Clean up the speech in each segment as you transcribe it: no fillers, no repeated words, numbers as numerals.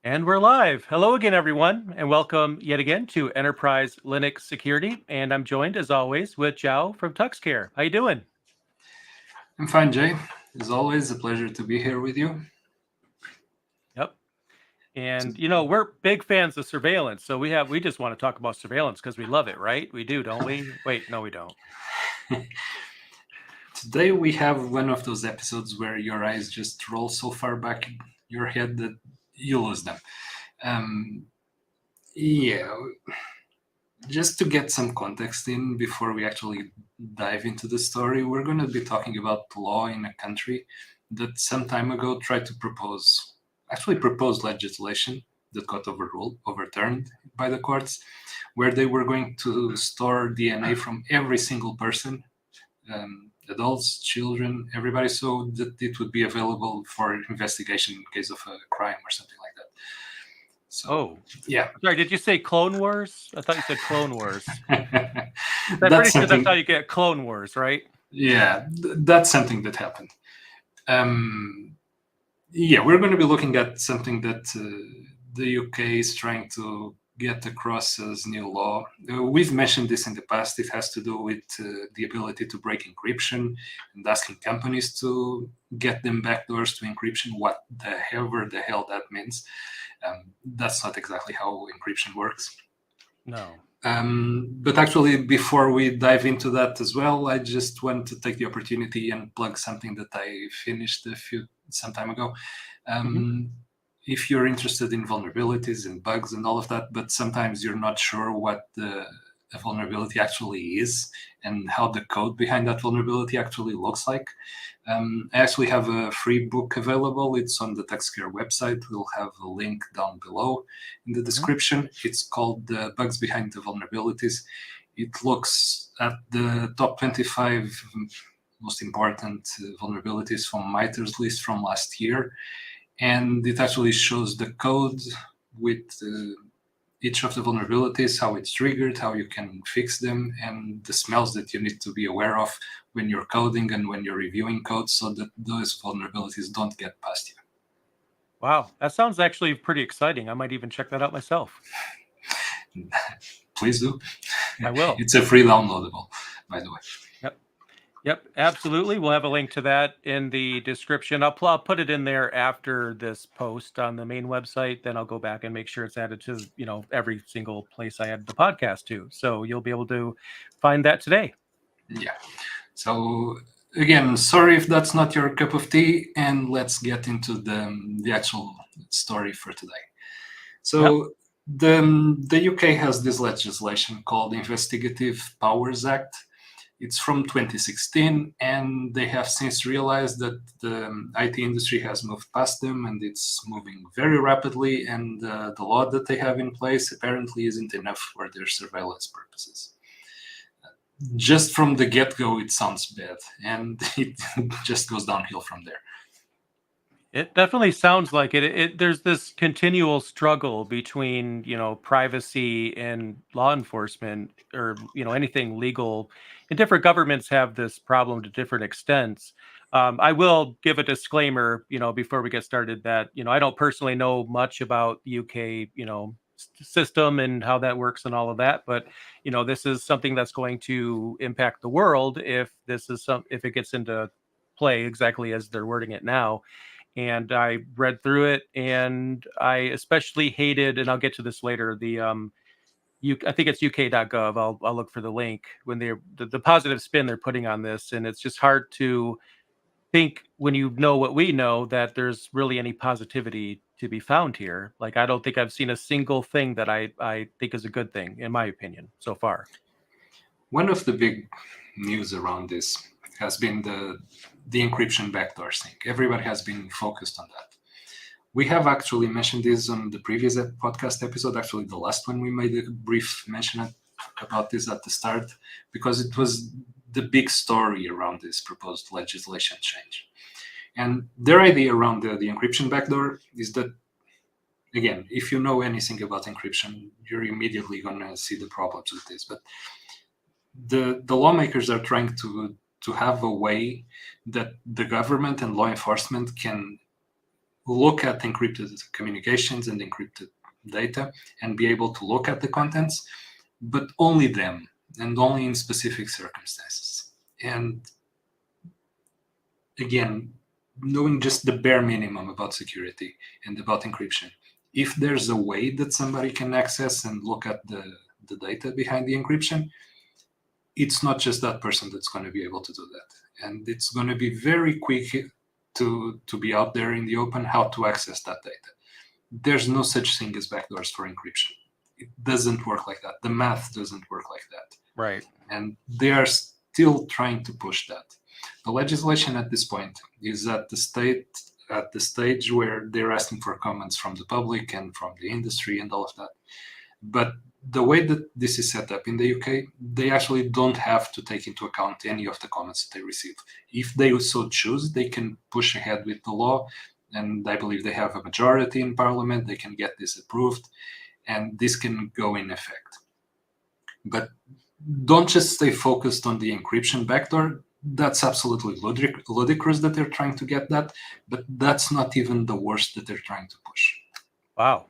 And we're live. Hello again, everyone, and welcome yet again to Enterprise Linux Security. And I'm joined, as always, with Joao from TuxCare. How you doing? I'm fine, Jay. It's always a pleasure to be here with you. Yep. And we're big fans of surveillance, so we just want to talk about surveillance because we love it, right? We do, don't we? Wait, no, we don't. Today we have one of those episodes where your eyes just roll so far back in your head that you lose them. Yeah, just to get some context in before we actually dive into the story, we're going to be talking about law in a country that some time ago tried to propose legislation that got overturned by the courts, where they were going to store DNA from every single person, adults, children, everybody, so that it would be available for investigation in case of a crime or something like that. So, yeah. Sorry, did you say Clone Wars? I thought you said Clone Wars. I'm That's pretty sure that's something. how you get Clone Wars, right? Yeah, that's something that happened. Yeah, we're going to be looking at something that the UK is trying to get across as new law. We've mentioned this in the past. It has to do with the ability to break encryption and asking companies to get them backdoors to encryption, whatever the hell that means. That's not exactly how encryption works. No. But actually, before we dive into that as well, I just want to take the opportunity and plug something that I finished some time ago. If you're interested in vulnerabilities and bugs and all of that, but sometimes you're not sure what a vulnerability actually is and how the code behind that vulnerability actually looks like, I actually have a free book available. It's on the TuxCare website. We'll have a link down below in the description. It's called The Bugs Behind the Vulnerabilities. It looks at the top 25 most important vulnerabilities from MITRE's list from last year. And it actually shows the code with each of the vulnerabilities, how it's triggered, how you can fix them, and the smells that you need to be aware of when you're coding and when you're reviewing code so that those vulnerabilities don't get past you. Wow, that sounds actually pretty exciting. I might even check that out myself. Please do. I will. It's a free downloadable, by the way. Yep, absolutely. We'll have a link to that in the description. I'll put it in there after this post on the main website. Then I'll go back and make sure it's added to, every single place I add the podcast to. So you'll be able to find that today. Yeah. So again, sorry if that's not your cup of tea, and let's get into the actual story for today. So the UK has this legislation called Investigative Powers Act. It's from 2016, and they have since realized that the IT industry has moved past them and it's moving very rapidly, and the law that they have in place apparently isn't enough for their surveillance purposes. Just from the get-go, it sounds bad, and it just goes downhill from there. It definitely sounds like it. There's this continual struggle between, privacy and law enforcement, or, anything legal. And different governments have this problem to different extents. I will give a disclaimer, before we get started that, I don't personally know much about the UK, system and how that works and all of that. But, this is something that's going to impact the world if if it gets into play exactly as they're wording it now. And I read through it, and I especially hated, and I'll get to this later, I think it's uk.gov. I'll look for the link when the positive spin they're putting on this, and it's just hard to think when you know what we know that there's really any positivity to be found here. Like, I don't think I've seen a single thing that I think is a good thing, in my opinion, so far. One of the big news around this has been the encryption backdoors thing. Everybody has been focused on that. We have actually mentioned this on the previous podcast episode, actually the last one. We made a brief mention about this at the start because it was the big story around this proposed legislation change. And their idea around the encryption backdoor is that, again, if you know anything about encryption, you're immediately going to see the problems with this. But the lawmakers are trying to have a way that the government and law enforcement can look at encrypted communications and encrypted data and be able to look at the contents, but only them and only in specific circumstances. And again, knowing just the bare minimum about security and about encryption. If there's a way that somebody can access and look at the data behind the encryption, it's not just that person that's going to be able to do that. And it's going to be very quick to be out there in the open how to access that data. There's no such thing as backdoors for encryption. It doesn't work like that. The math doesn't work like that. Right. And they are still trying to push that. The legislation at this point is at the stage where they're asking for comments from the public and from the industry and all of that. But the way that this is set up in the UK, they actually don't have to take into account any of the comments that they receive. If they so choose, they can push ahead with the law, and I believe they have a majority in Parliament. They can get this approved, and this can go in effect. But don't just stay focused on the encryption backdoor. That's absolutely ludicrous that they're trying to get that, but that's not even the worst that they're trying to push. Wow.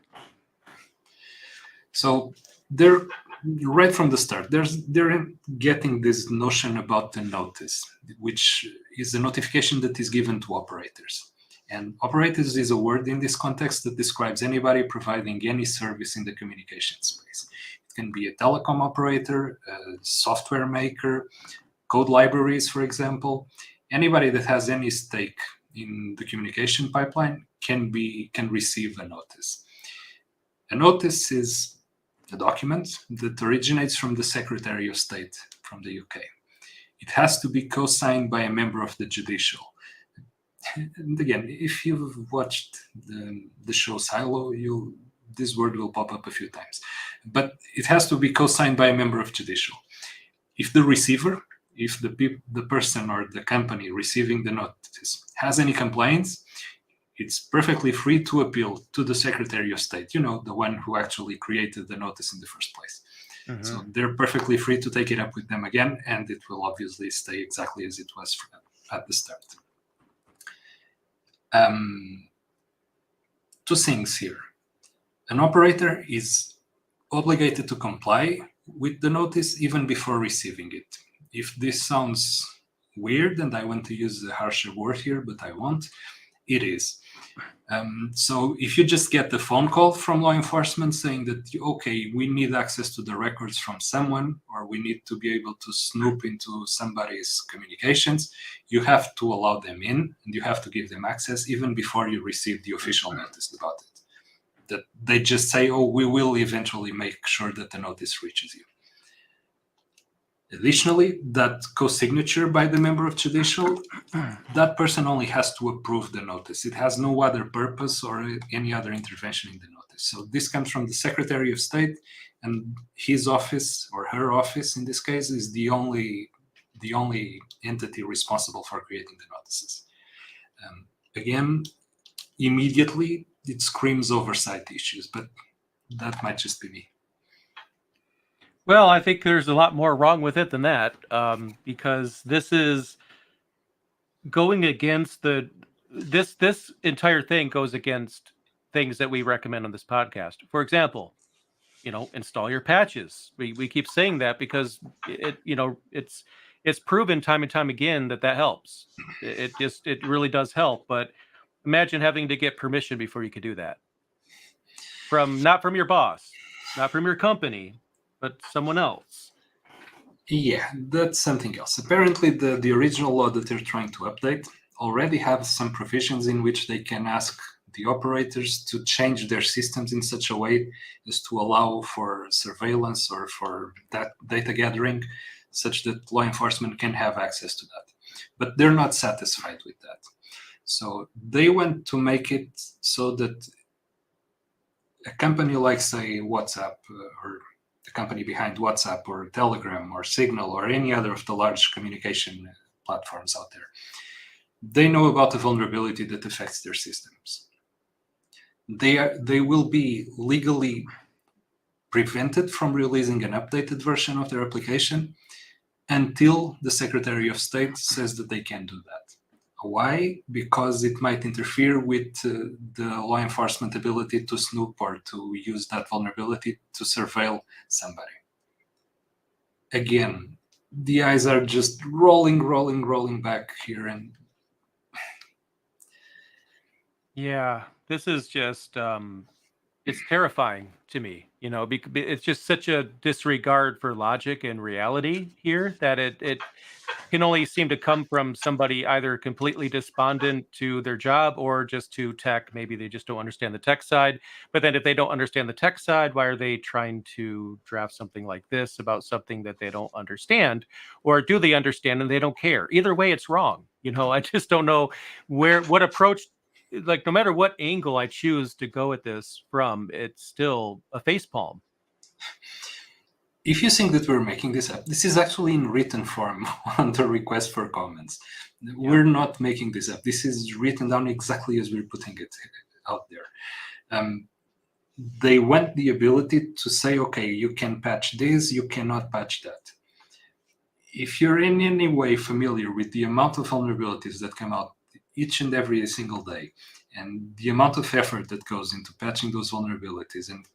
So they're right from the start, they're getting this notion about the notice, which is a notification that is given to operators. And operators is a word in this context that describes anybody providing any service in the communication space. It can be a telecom operator, a software maker, code libraries, for example. Anybody that has any stake in the communication pipeline can receive a notice. A notice is a document that originates from the Secretary of State from the UK. It has to be co-signed by a member of the judicial. And again, if you've watched the show Silo, this word will pop up a few times. But it has to be co-signed by a member of judicial. If the receiver, if the person or the company receiving the notice has any complaints, it's perfectly free to appeal to the Secretary of State, the one who actually created the notice in the first place. Mm-hmm. So they're perfectly free to take it up with them again, and it will obviously stay exactly as it was at the start. Two things here. An operator is obligated to comply with the notice even before receiving it. If this sounds weird, and I want to use a harsher word here, but I won't, it is. So if you just get a phone call from law enforcement saying that, okay, we need access to the records from someone, or we need to be able to snoop into somebody's communications, you have to allow them in, and you have to give them access even before you receive the official notice about it. That they just say, oh, we will eventually make sure that the notice reaches you. Additionally, that co-signature by the member of judicial, that person only has to approve the notice. It has no other purpose or any other intervention in the notice. So this comes from the Secretary of State, and his office, or her office in this case, is the only entity responsible for creating the notices. Again, immediately it screams oversight issues, but that might just be me. Well, I think there's a lot more wrong with it than that, because this is going against this entire thing goes against things that we recommend on this podcast. For example, install your patches. We keep saying that because it's proven time and time again that helps. It really does help. But imagine having to get permission before you could do that not from your boss, not from your company, but someone else. Yeah, that's something else. Apparently, the original law that they're trying to update already has some provisions in which they can ask the operators to change their systems in such a way as to allow for surveillance or for that data gathering, such that law enforcement can have access to that. But they're not satisfied with that. So they want to make it so that a company like, say, WhatsApp or the company behind WhatsApp or Telegram or Signal or any other of the large communication platforms out there, they know about a vulnerability that affects their systems. They will be legally prevented from releasing an updated version of their application until the Secretary of State says that they can do that. Why? Because it might interfere with the law enforcement ability to snoop or to use that vulnerability to surveil somebody. Again, the eyes are just rolling back here. And Yeah, this is just it's terrifying to me, because it's just such a disregard for logic and reality here that it can only seem to come from somebody either completely despondent to their job or just to tech. Maybe they just don't understand the tech side. But then if they don't understand the tech side, why are they trying to draft something like this about something that they don't understand? Or do they understand and they don't care? Either way, it's wrong. I just don't know what approach, like, no matter what angle I choose to go at this from, it's still a facepalm. if you think that we're making this up, this is actually in written form on the request for comments. We're not making this up. This is written down exactly as we're putting it out there. They want the ability to say, okay, you can patch this, you cannot patch that. If you're in any way familiar with the amount of vulnerabilities that come out each and every single day, and the amount of effort that goes into patching those vulnerabilities and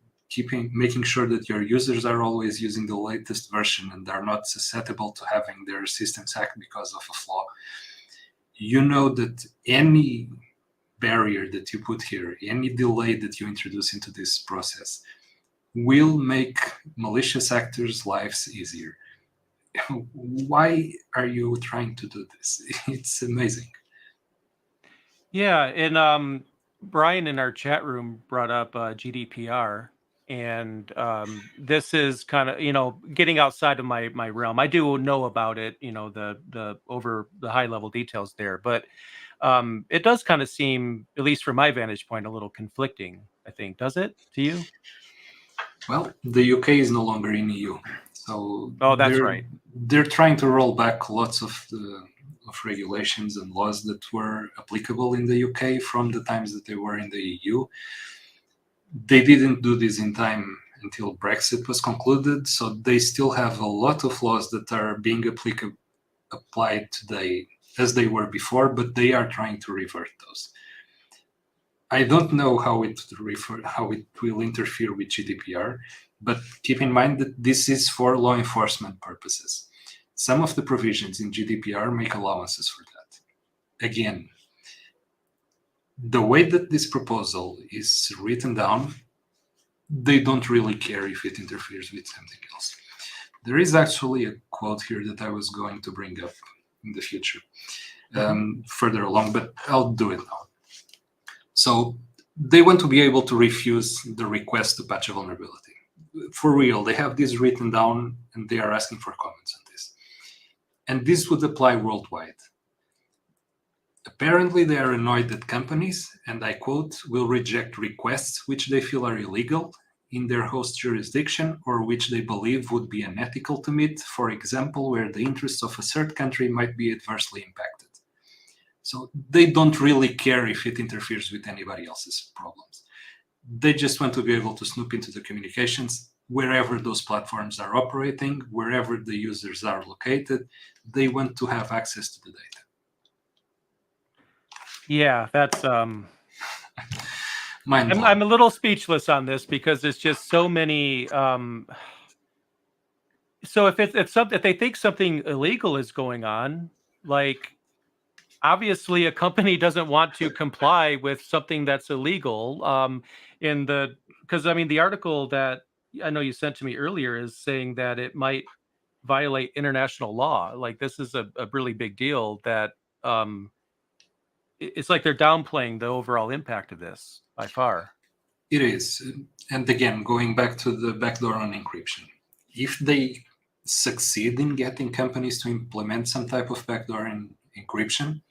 making sure that your users are always using the latest version and are not susceptible to having their systems hacked because of a flaw, you know that any barrier that you put here, any delay that you introduce into this process, will make malicious actors' lives easier. Why are you trying to do this? It's amazing. Yeah, and Brian in our chat room brought up GDPR, and this is kind of getting outside of my realm. I do know about it, the over the high level details there, but it does kind of seem, at least from my vantage point, a little conflicting. I think, does it to you? Well, the UK is no longer in EU, so That's right. They're trying to roll back lots of regulations and laws that were applicable in the UK from the times that they were in the EU. They didn't do this in time until Brexit was concluded, so they still have a lot of laws that are being applied today as they were before, but they are trying to revert those. I don't know how it will interfere with GDPR, but keep in mind that this is for law enforcement purposes. Some of the provisions in GDPR make allowances for that. Again, the way that this proposal is written down, they don't really care if it interferes with something else. There is actually a quote here that I was going to bring up in the future, further along, but I'll do it now. So they want to be able to refuse the request to patch a vulnerability. For real, they have this written down and they are asking for comments on this. And this would apply worldwide. Apparently, they are annoyed that companies, and I quote, will reject requests which they feel are illegal in their host jurisdiction or which they believe would be unethical to meet, for example, where the interests of a third country might be adversely impacted. So they don't really care if it interferes with anybody else's problems. They just want to be able to snoop into the communications wherever those platforms are operating, wherever the users are located. They want to have access to the data. Yeah, that's Mind-blowing. I'm a little speechless on this because there's just so many. So if they think something illegal is going on, like, obviously a company doesn't want to comply with something that's illegal. Because I mean, the article that I know you sent to me earlier is saying that it might violate international law. Like, this is a really big deal that it's like they're downplaying the overall impact of this by far. It is. And again, going back to the backdoor on encryption, if they succeed in getting companies to implement some type of backdoor encryption,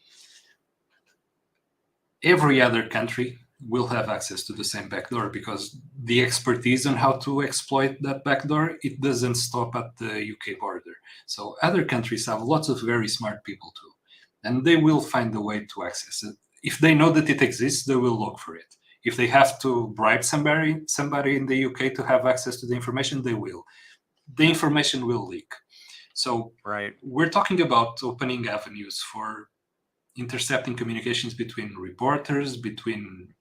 every other country will have access to the same backdoor because the expertise on how to exploit that backdoor, it doesn't stop at the UK border. So other countries have lots of very smart people too, and they will find a way to access it. If they know that it exists, they will look for it. If they have to bribe somebody in the UK to have access to the information, they will. The information will leak. So Right. we're talking about opening avenues for intercepting communications between reporters, between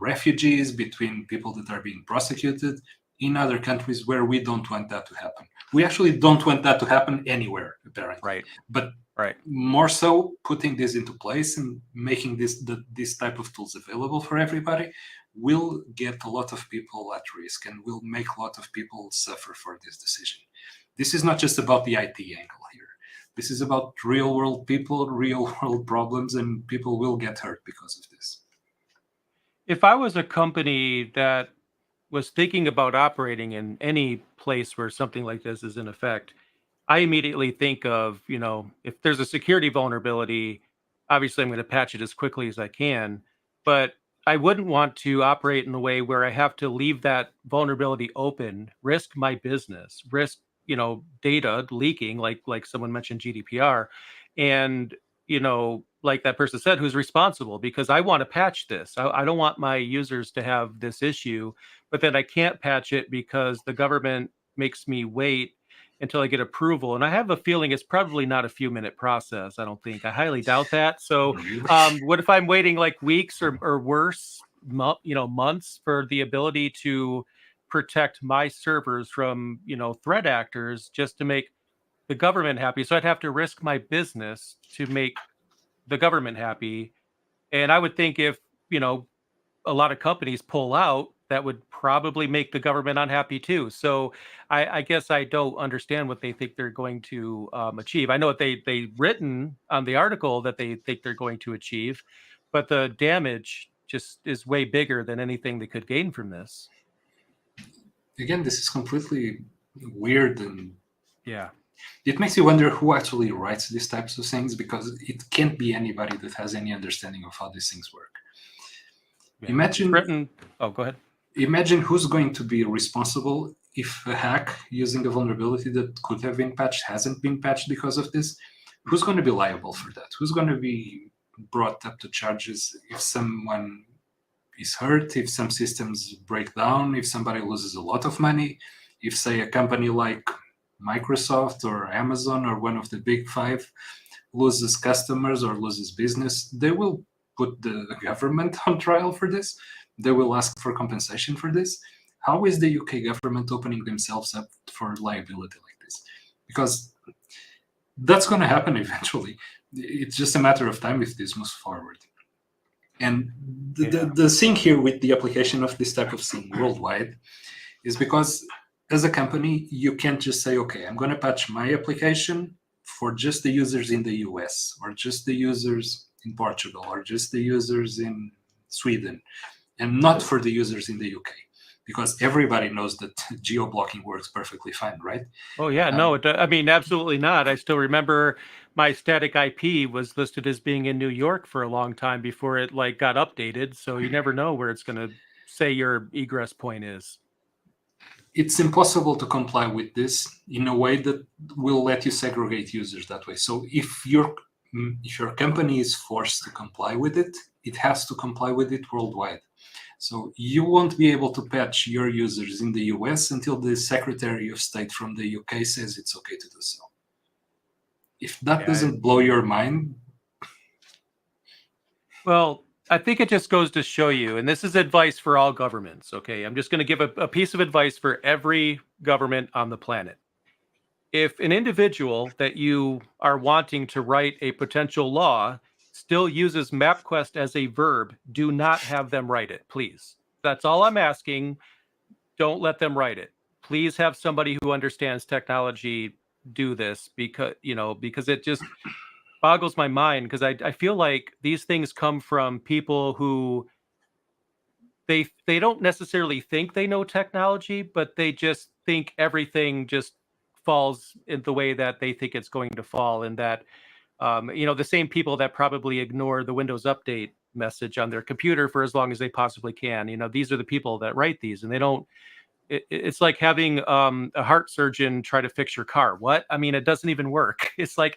refugees, between people that are being prosecuted in other countries where we don't want that to happen. We actually don't want that to happen anywhere, apparently. Right. But right. More so, putting this into place and making this type of tools available for everybody will get a lot of people at risk and will make a lot of people suffer for this decision. This is not just about the IT angle here. This is about real world people, real world problems, and people will get hurt because of this. If I was a company that was thinking about operating in any place where something like this is in effect, I immediately think of, if there's a security vulnerability, obviously I'm going to patch it as quickly as I can, but I wouldn't want to operate in a way where I have to leave that vulnerability open, risk my business, risk, data leaking, like someone mentioned GDPR, and, like that person said, who's responsible, because I want to patch this. I don't want my users to have this issue, but then I can't patch it because the government makes me wait until I get approval. And I have a feeling it's probably not a few minute process. I don't think. I highly doubt that. So, what if I'm waiting like weeks or worse, months for the ability to protect my servers from, threat actors just to make the government happy? So I'd have to risk my business to make the government happy. And I would think if, a lot of companies pull out, that would probably make the government unhappy too. So I guess I don't understand what they think they're going to achieve. I know what they written on the article that they think they're going to achieve, but the damage just is way bigger than anything they could gain from this. Again, this is completely weird, and yeah, it makes you wonder who actually writes these types of things, because it can't be anybody that has any understanding of how these things work. yeah. Imagine. Oh, go ahead. Imagine who's going to be responsible if a hack using a vulnerability that could have been patched hasn't been patched because of this. Who's going to be liable for that? Who's going to be brought up to charges if someone is hurt, if some systems break down, if somebody loses a lot of money, if, say, a company like Microsoft or Amazon or one of the big five loses customers or loses business? They will put the government on trial for this. They will ask for compensation for this. How is the UK government opening themselves up for liability like this? Because that's going to happen eventually. It's just a matter of time if this moves forward. And the thing here with the application of this type of thing worldwide is because as a company, you can't just say, okay, I'm going to patch my application for just the users in the US, or just the users in Portugal, or just the users in Sweden, and not for the users in the UK, because everybody knows that geo-blocking works perfectly fine, right? Oh yeah, no, I mean, absolutely not. I still remember my static IP was listed as being in New York for a long time before it got updated. So you never know where it's going to say your egress point is. It's impossible to comply with this in a way that will let you segregate users that way. So if your company is forced to comply with it, it has to comply with it worldwide. So you won't be able to patch your users in the US until the Secretary of State from the UK says it's okay to do so. If that doesn't blow your mind. Well, I think it just goes to show you, and this is advice for all governments, okay? I'm just going to give a piece of advice for every government on the planet. If an individual that you are wanting to write a potential law still uses MapQuest as a verb, do not have them write it, please. That's all I'm asking. Don't let them write it. Please have somebody who understands technology do this, because it just boggles my mind, because I feel like these things come from people who they don't necessarily think they know technology, but they just think everything just falls in the way that they think it's going to fall, and that the same people that probably ignore the Windows Update message on their computer for as long as they possibly can. These are the people that write these, and they don't. It's like having a heart surgeon try to fix your car. What? I mean, it doesn't even work. It's like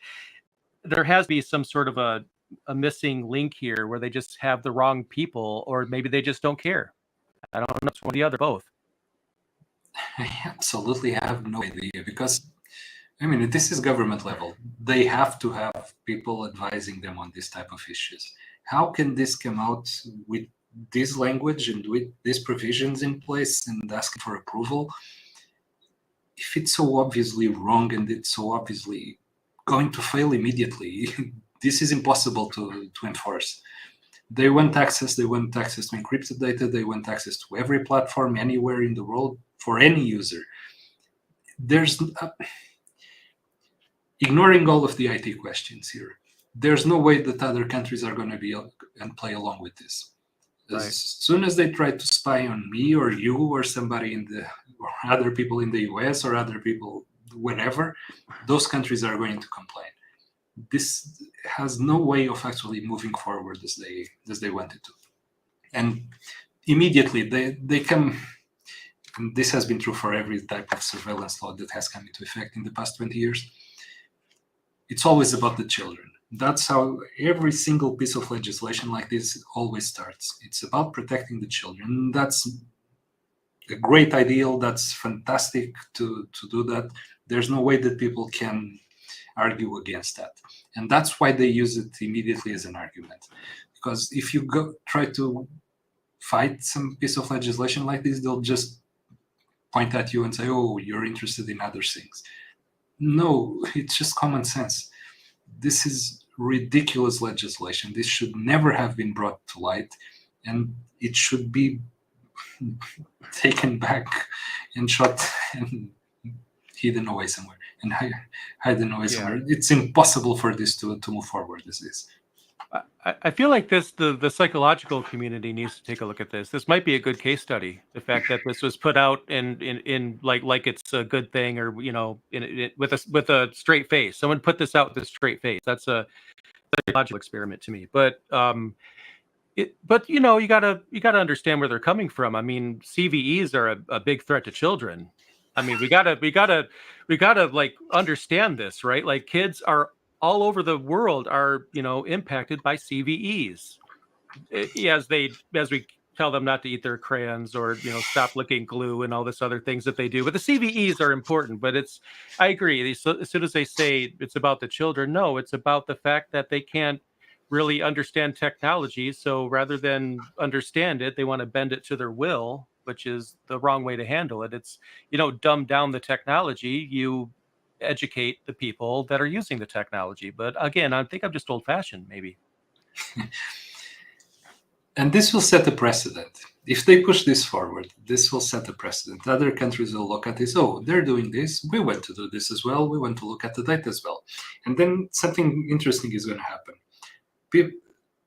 there has to be some sort of a missing link here where they just have the wrong people, or maybe they just don't care. I don't know. It's one or the other, both. I absolutely have no idea, because I mean, this is government level. They have to have people advising them on this type of issues. How can this come out with this language and with these provisions in place and asking for approval if it's so obviously wrong and it's so obviously going to fail immediately? This is impossible to enforce. They want access to encrypted data. They want access to every platform anywhere in the world for any user. There's ignoring all of the IT questions here. There's no way that other countries are going to be and play along with this. As soon as they try to spy on me or you or somebody or other people in the US or other people, whenever, those countries are going to complain. This has no way of actually moving forward as they wanted to. And immediately they come, and this has been true for every type of surveillance law that has come into effect in the past 20 years. It's always about the children. That's how every single piece of legislation like this always starts. It's about protecting the children. That's a great ideal. That's fantastic to do that. There's no way that people can argue against that. And that's why they use it immediately as an argument. Because if you try to fight some piece of legislation like this, they'll just point at you and say, oh, you're interested in other things. No, it's just common sense. This is ridiculous legislation. This should never have been brought to light, and it should be taken back and shot and hidden away somewhere and hidden away somewhere. It's impossible for this to move forward as is. I feel like the psychological community needs to take a look at this. This might be a good case study. The fact that this was put out in like it's a good thing, or with a straight face. Someone put this out with a straight face. That's a psychological experiment to me. But you gotta understand where they're coming from. I mean, CVEs are a big threat to children. I mean, we gotta like understand this, right? Like kids are all over the world are impacted by CVEs as we tell them not to eat their crayons or stop licking glue and all this other things that they do. But the CVEs are important. But I agree. As soon as they say it's about the children, no, it's about the fact that they can't really understand technology. So rather than understand it, they want to bend it to their will, which is the wrong way to handle it. It's dumb down the technology. You educate the people that are using the technology. But again, I think I'm just old-fashioned, maybe. And this will set a precedent. If they push this forward, this will set a precedent. Other countries will look at this. Oh, they're doing this. We want to do this as well. We want to look at the data as well. And then something interesting is going to happen.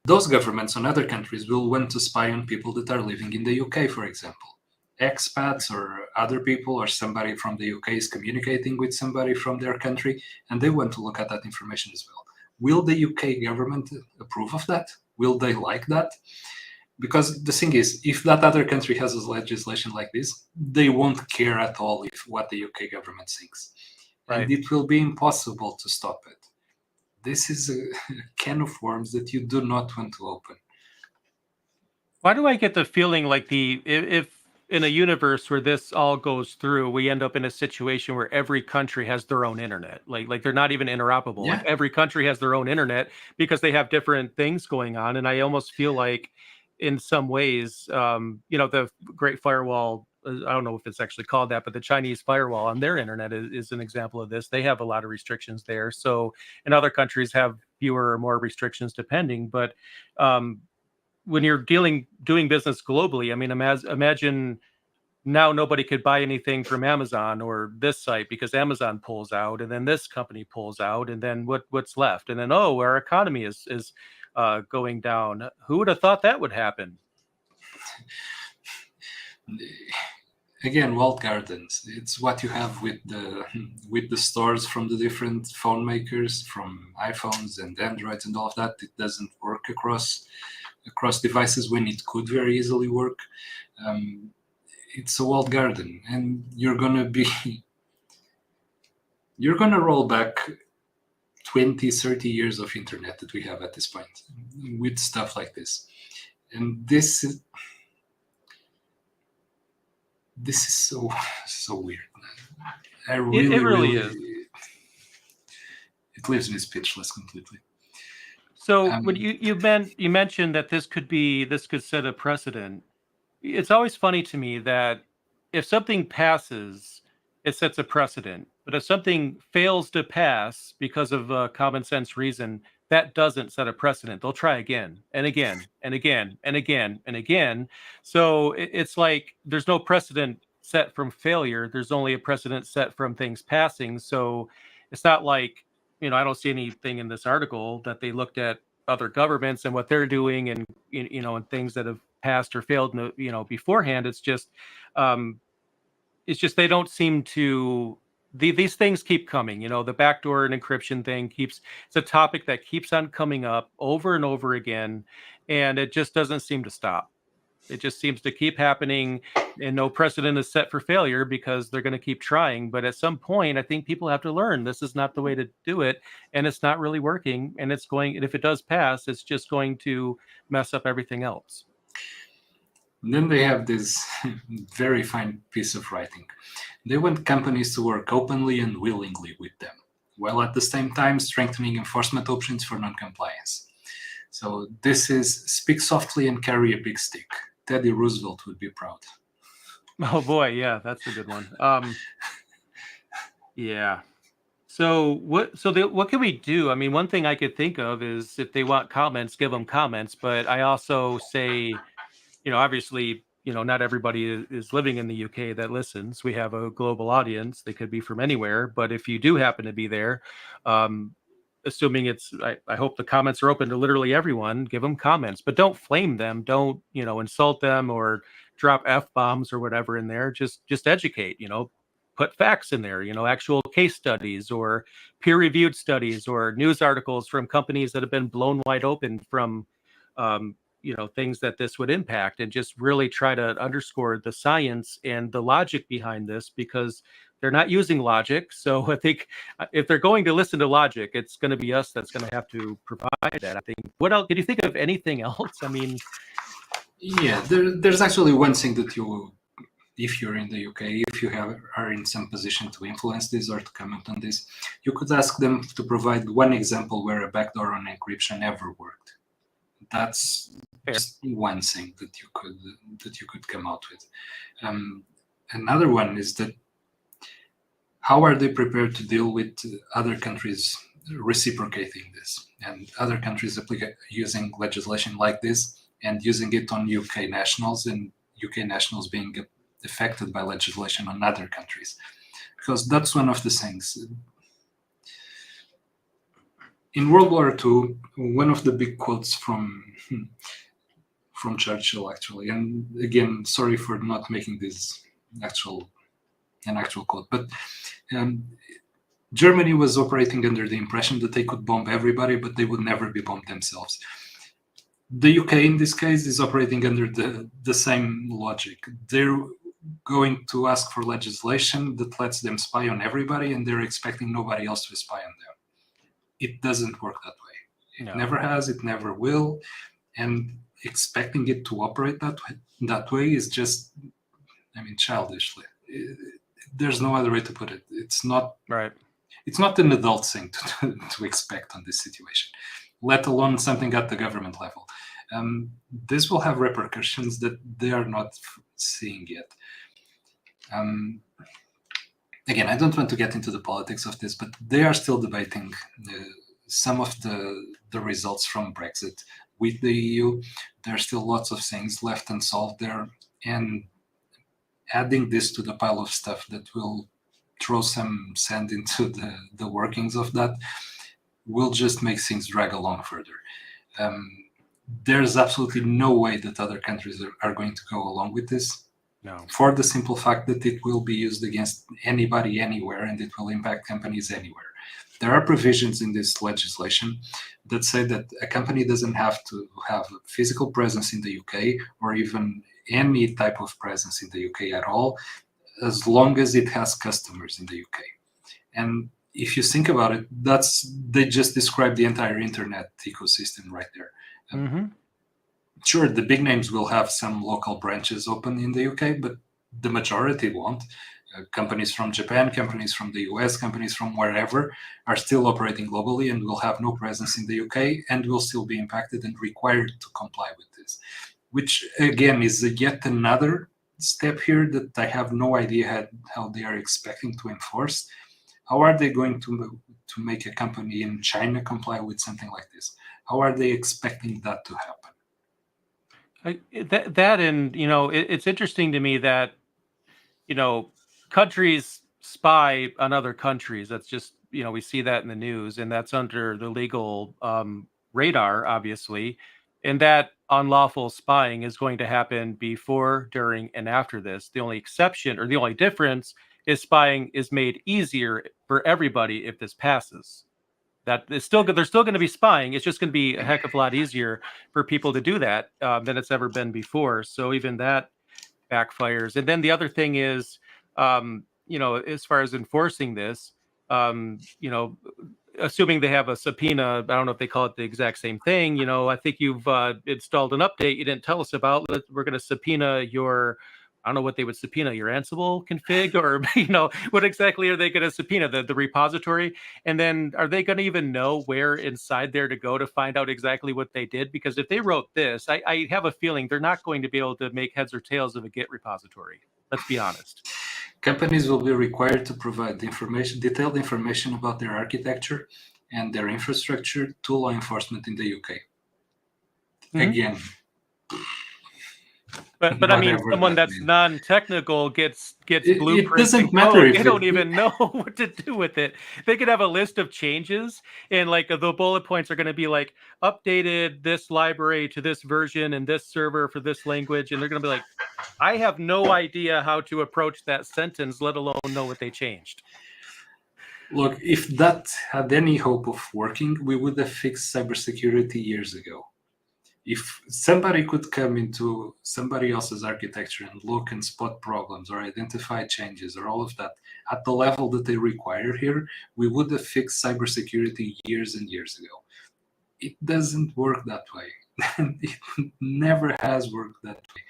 Those governments on other countries will want to spy on people that are living in the UK, for example. Expats or other people, or somebody from the UK is communicating with somebody from their country, and they want to look at that information as well. Will the UK government approve of that? Will they like that? Because the thing is, if that other country has a legislation like this, they won't care at all what the UK government thinks. Right. And it will be impossible to stop it. This is a can of worms that you do not want to open. Why do I get the feeling like if in a universe where this all goes through, we end up in a situation where every country has their own internet, like they're not even interoperable. Yeah. Like every country has their own internet because they have different things going on. And I almost feel like in some ways, the Great Firewall, I don't know if it's actually called that, but the Chinese firewall on their internet is an example of this. They have a lot of restrictions there. So, and other countries have fewer or more restrictions depending, but when you're doing business globally, I mean, imagine now nobody could buy anything from Amazon or this site because Amazon pulls out, and then this company pulls out, and then what's left? And then our economy is going down. Who would have thought that would happen? Again, walled gardens. It's what you have with the stores from the different phone makers, from iPhones and Androids and all of that. It doesn't work across devices when it could very easily work. It's a walled garden, and you're gonna roll back 20, 30 years of internet that we have at this point with stuff like this. And this is so weird. It really is. it leaves me speechless completely. So when you mentioned that this could set a precedent. It's always funny to me that if something passes, it sets a precedent. But if something fails to pass because of a common sense reason, that doesn't set a precedent. They'll try again and again and again and again and again. So it's like there's no precedent set from failure. There's only a precedent set from things passing. So it's not like, I don't see anything in this article that they looked at other governments and what they're doing and and things that have passed or failed beforehand. It's just they don't seem to these things keep coming. The backdoor and encryption thing it's a topic that keeps on coming up over and over again, and it just doesn't seem to stop. It just seems to keep happening, and no precedent is set for failure because they're going to keep trying. But at some point, I think people have to learn this is not the way to do it, and it's not really working. And and if it does pass, it's just going to mess up everything else. And then they have this very fine piece of writing. They want companies to work openly and willingly with them, while at the same time strengthening enforcement options for non-compliance. So this is speak softly and carry a big stick. Teddy Roosevelt would be proud. Oh boy, yeah, that's a good one. Yeah. So what can we do? I mean, one thing I could think of is if they want comments, give them comments. But I also say, obviously, not everybody is living in the UK that listens. We have a global audience. They could be from anywhere. But if you do happen to be there, assuming I hope the comments are open to literally everyone, give them comments, but don't flame them. Don't, insult them or drop F-bombs or whatever in there. Just educate, put facts in there, actual case studies or peer-reviewed studies or news articles from companies that have been blown wide open from, things that this would impact, and just really try to underscore the science and the logic behind this, because they're not using logic. So I think if they're going to listen to logic, it's going to be us that's going to have to provide that. I think. What else? Can you think of anything else? I mean, yeah, there's actually one thing that if you're in the UK, if you are in some position to influence this or to comment on this, you could ask them to provide one example where a backdoor on encryption ever worked. That's fair. Just one thing that you could come out with. Another one is that how are they prepared to deal with other countries reciprocating this and other countries using legislation like this and using it on UK nationals, and UK nationals being affected by legislation on other countries? Because that's one of the things. In World War II, one of the big quotes from Churchill, actually, and again, sorry for not making this an actual quote, but Germany was operating under the impression that they could bomb everybody, but they would never be bombed themselves. The UK, in this case, is operating under the same logic. They're going to ask for legislation that lets them spy on everybody, and they're expecting nobody else to spy on them. It doesn't work that way. It never has, it never will. And expecting it to operate that way is just, childishly. There's no other way to put it. It's not right. It's not an adult thing to expect on this situation, let alone something at the government level. This will have repercussions that they are not seeing yet. Again, I don't want to get into the politics of this, but they are still debating some of the results from Brexit with the EU. There are still lots of things left unsolved there, and adding this to the pile of stuff that will throw some sand into the workings of that will just make things drag along further. There's absolutely no way that other countries are going to go along with this. No. For the simple fact that it will be used against anybody anywhere, and it will impact companies anywhere. There are provisions in this legislation that say that a company doesn't have to have a physical presence in the UK or even any type of presence in the UK at all, as long as it has customers in the UK. And if you think about it, they just described the entire internet ecosystem right there. Mm-hmm. Sure, the big names will have some local branches open in the UK, but the majority won't. Companies from Japan, companies from the US, companies from wherever are still operating globally and will have no presence in the UK and will still be impacted and required to comply with this, which again is yet another step here that I have no idea how they are expecting to enforce. How are they going to make a company in China comply with something like this? How are they expecting that to happen? And it's interesting to me that countries spy on other countries. That's just we see that in the news, and that's under the legal radar, obviously. And that unlawful spying is going to happen before, during, and after this. The only exception or the only difference is spying is made easier for everybody if this passes. That is still good. They're still going to be spying. It's just going to be a heck of a lot easier for people to do that than it's ever been before. So even that backfires. And then the other thing is, as far as enforcing this, assuming they have a subpoena, I don't know if they call it the exact same thing. I think you've installed an update you didn't tell us about. We're going to subpoena your, I don't know what they would subpoena, your Ansible config, or what exactly are they going to subpoena? The repository? And then are they going to even know where inside there to go to find out exactly what they did? Because if they wrote this, I have a feeling they're not going to be able to make heads or tails of a Git repository. Let's be honest. Companies will be required to provide detailed information about their architecture and their infrastructure to law enforcement in the UK. Mm-hmm. Again. But I mean, someone that's non-technical gets blueprints. It doesn't matter. They don't even know what to do with it. They could have a list of changes, and like the bullet points are going to be like updated this library to this version and this server for this language, and they're going to be like, I have no idea how to approach that sentence, let alone know what they changed. Look, if that had any hope of working, we would have fixed cybersecurity years ago. If somebody could come into somebody else's architecture and look and spot problems or identify changes or all of that at the level that they require here, we would have fixed cybersecurity years and years ago. It doesn't work that way. It never has worked that way.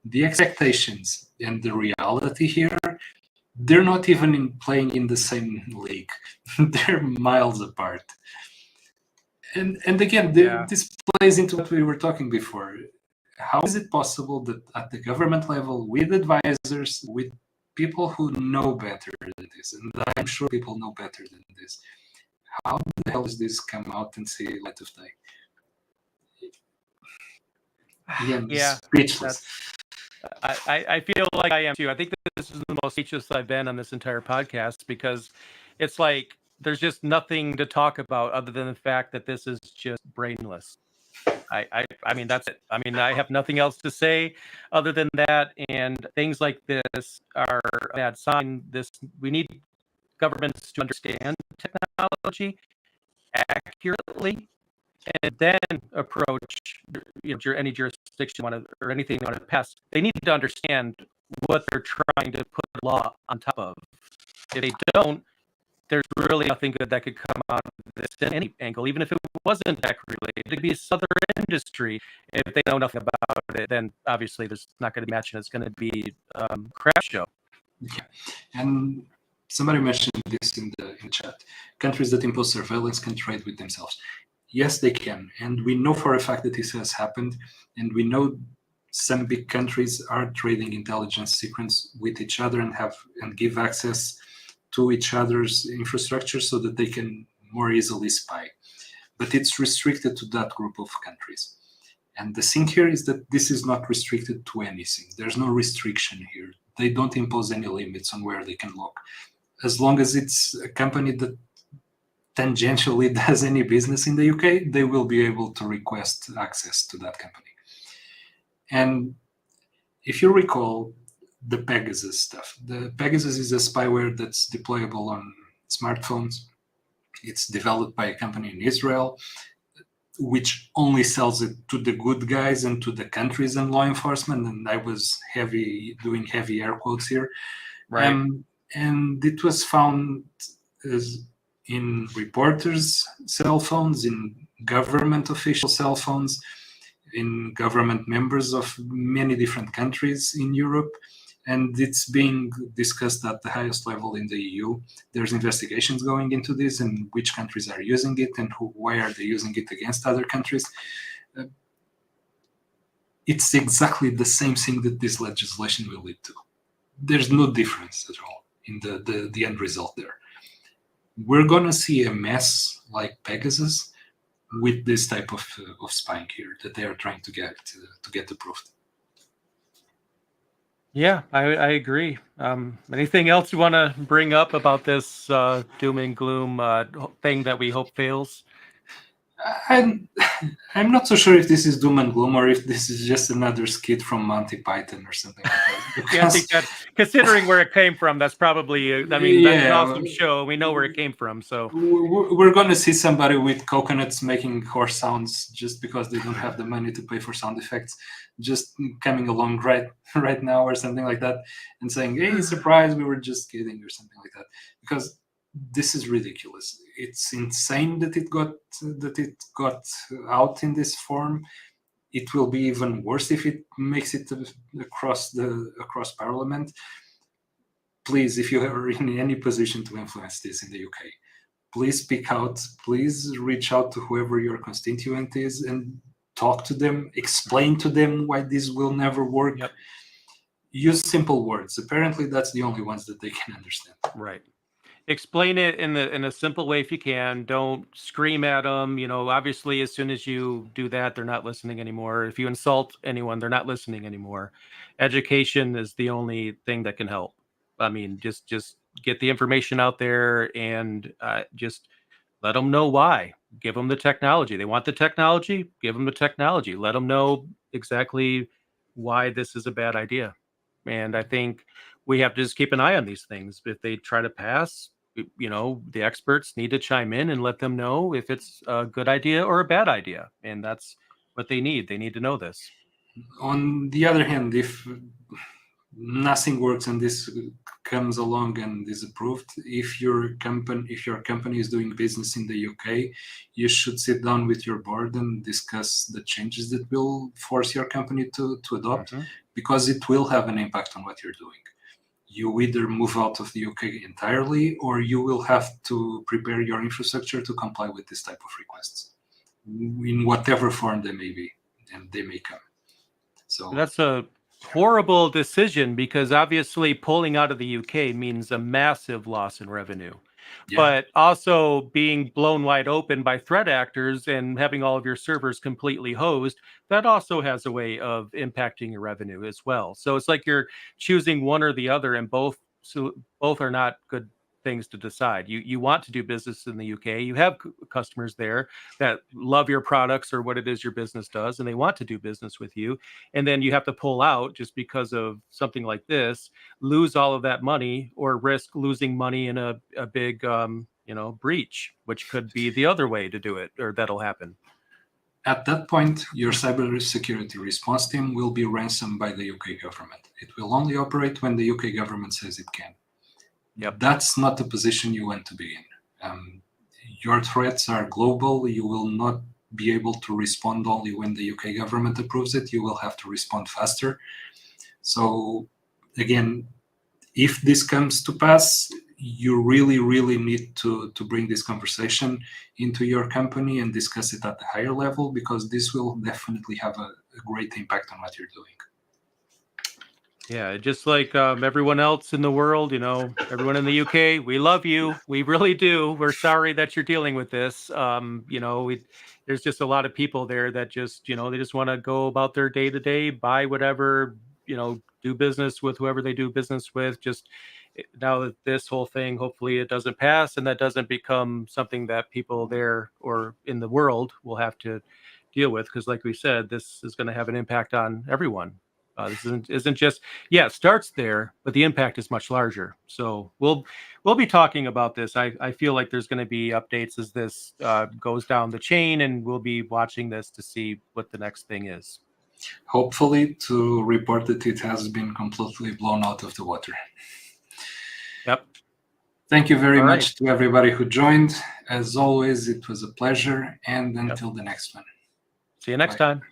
The expectations and the reality here, they're not even playing in the same league. They're miles apart. And again, this plays into what we were talking before. How is it possible that at the government level, with advisors, with people who know better than this, and I'm sure people know better than this, how the hell does this come out and see light of day? Yeah, speechless. I feel like I am too. I think this is the most speechless I've been on this entire podcast, because it's like there's just nothing to talk about other than the fact that this is just brainless. I mean, that's it. I mean, I have nothing else to say other than that. And things like this are a bad sign. We need governments to understand technology accurately, and then approach any jurisdiction or anything you want to pass. They need to understand what they're trying to put law on top of. If they don't, there's really nothing good that could come out of this in any angle. Even if it wasn't tech related, it could be other industry. If they know nothing about it, then obviously there's not going to be match, and it's going to be crap show. Yeah, and somebody mentioned this in the chat. Countries that impose surveillance can trade with themselves. Yes, they can, and we know for a fact that this has happened, and we know some big countries are trading intelligence secrets with each other and give access to each other's infrastructure so that they can more easily spy. But it's restricted to that group of countries. And the thing here is that this is not restricted to anything. There's no restriction here. They don't impose any limits on where they can look. As long as it's a company that tangentially does any business in the UK, they will be able to request access to that company. And if you recall the Pegasus stuff, the Pegasus is a spyware that's deployable on smartphones. It's developed by a company in Israel, which only sells it to the good guys and to the countries and law enforcement. And I was doing heavy air quotes here. Right. And it was found in reporters' cell phones, in government official cell phones, in government members of many different countries in Europe. and it's being discussed at the highest level in the EU. There's investigations going into this and which countries are using it and why are they using it against other countries. It's exactly the same thing that this legislation will lead to. There's no difference at all in the end result there. We're going to see a mess like Pegasus with this type of spying here that they are trying to get approved. Yeah, I agree. Anything else you want to bring up about this doom and gloom thing that we hope fails? I'm not so sure if this is doom and gloom or if this is just another skit from Monty Python or something like that. Yeah, I think that, considering where it came from, that's probably, I mean, that's an awesome show. We know where it came from, so. We're going to see somebody with coconuts making horse sounds just because they don't have the money to pay for sound effects, just coming along right now or something like that and saying, hey, surprise, we were just kidding or something like that. Because this is ridiculous. It's insane that it got out in this form. It will be even worse if it makes it across Parliament. Please, if you are in any position to influence this in the UK, please speak out. Please reach out to whoever your constituent is and talk to them. Explain to them why this will never work. Yep. Use simple words. Apparently, that's the only ones that they can understand. Right. Explain it in a simple way if you can. Don't scream at them. You know, obviously, as soon as you do that, they're not listening anymore. If you insult anyone, they're not listening anymore. Education is the only thing that can help. I mean, just get the information out there and just let them know why. Give them the technology. They want the technology. Give them the technology. Let them know exactly why this is a bad idea. And I think we have to just keep an eye on these things. If they try to pass, you know, the experts need to chime in and let them know if it's a good idea or a bad idea. And that's what they need. They need to know this. On the other hand, if nothing works and this comes along and is approved, if your company is doing business in the UK, you should sit down with your board and discuss the changes that will force your company to adopt, because it will have an impact on what you're doing. You either move out of the UK entirely, or you will have to prepare your infrastructure to comply with this type of requests in whatever form they may be and they may come. So that's a horrible decision, because obviously pulling out of the UK means a massive loss in revenue. Yeah. But also being blown wide open by threat actors and having all of your servers completely hosed, that also has a way of impacting your revenue as well. So it's like you're choosing one or the other, and both are not good things to decide. You want to do business in the UK. You have customers there that love your products or what it is your business does, and they want to do business with you. And then you have to pull out just because of something like this, lose all of that money, or risk losing money in a big breach, which could be the other way to do it, or that'll happen. At that point, your cybersecurity response team will be ransomed by the UK government. It will only operate when the UK government says it can. Yep. That's not the position you want to be in. Your threats are global. You will not be able to respond only when the UK government approves it. You will have to respond faster. So again, if this comes to pass, you really, really need to bring this conversation into your company and discuss it at the higher level, because this will definitely have a great impact on what you're doing. Yeah, just like everyone else in the world, you know, everyone in the UK, we love you. We really do. We're sorry that you're dealing with this. There's just a lot of people there that just, you know, they just want to go about their day to day, buy whatever, you know, do business with whoever they do business with. Just now that this whole thing, hopefully it doesn't pass and that doesn't become something that people there or in the world will have to deal with. Because like we said, this is going to have an impact on everyone. This isn't just, it starts there, but the impact is much larger. So we'll be talking about this. I feel like there's going to be updates as this goes down the chain, and we'll be watching this to see what the next thing is. Hopefully to report that it has been completely blown out of the water. Yep. Thank you very much to everybody who joined. As always, it was a pleasure, and until the next one. See you next time.